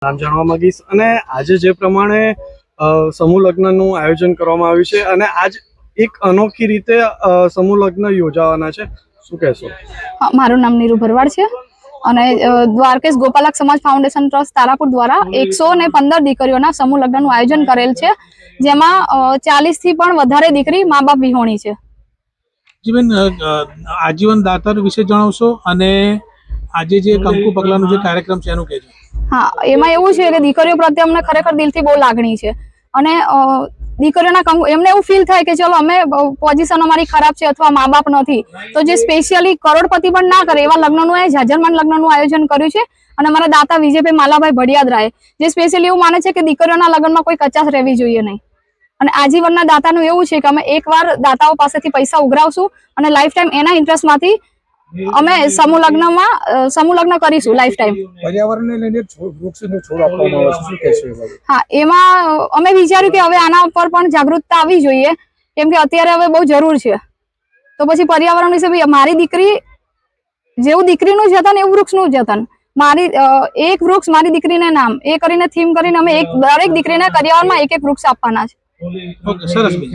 નામ જાણવા માંગીશ અને આજે જે પ્રમાણે સમૂહ લગ્નનું આયોજન કરવામાં આવ્યું છે અને આજ એક અનોખી રીતે સમૂહ લગ્ન યોજાવાના છે, શું કહેશો? મારું નામ નીરુ ભરવાડ છે અને દ્વારકેશ ગોપાલક સમાજ ફાઉન્ડેશન ટ્રસ્ટ તારાપુર દ્વારા 115 દીકરીઓના સમૂહ લગ્નનું આયોજન કરેલ છે, જેમાં 40 થી પણ વધારે દીકરી મા બાપ વિહોણી છે. જીવન આજીવન દાતર વિશે જણાવશો અને આજે જે કંકુ પગલાનો જે કાર્યક્રમ છે એનું કહેજો. હા, એમાં એવું છે કે દીકરીઓ પ્રત્યે અમને ખરેખર દિલથી બહુ લાગણી છે અને દીકરીઓના કંકુ એમને એવું ફીલ થાય કે ચલો અમે પોઝિશન અમારી ખરાબ છે અથવા મા બાપ નથી, તો જે સ્પેશિયલી કરોડપતિ પણ ના કરે એવા લગ્નનું જાજરમાન લગ્નનું આયોજન કર્યું છે. અને અમારા દાતા વિજયભાઈ માલાભાઈ ભડિયાદરાએ જે સ્પેશિયલી એવું માને છે કે દીકરીઓના લગ્નમાં કોઈ કચાશ રહેવી જોઈએ નહીં. અને આજીવનના દાતાનું એવું છે કે અમે એકવાર દાતાઓ પાસેથી પૈસા ઉઘરાવશું અને લાઈફ ટાઈમ એના ઇન્ટરેસ્ટમાંથી અમે સમૂહ લગ્ન કરીશું લાઈફ ટાઈમ. પર્યાવરણને લઈને વૃક્ષને છોડ આપવામાં આવે છે, શું કહેશો? હા, એમાં અમે વિચાર્યું કે હવે આના ઉપર પણ જાગૃતતા આવવી જોઈએ, કેમ કે અત્યારે હવે બહુ જરૂર છે. તો પછી પર્યાવરણ વિશે બી મારી દીકરી જેવું દીકરીનું જતન એવું વૃક્ષનું જતન, મારી એક વૃક્ષ મારી દીકરીને નામ એ કરીને થીમ કરીને અમે દરેક દીકરીને કરિયાવરમાં એક વૃક્ષ આપવાના છે. ઓકે, સરસ.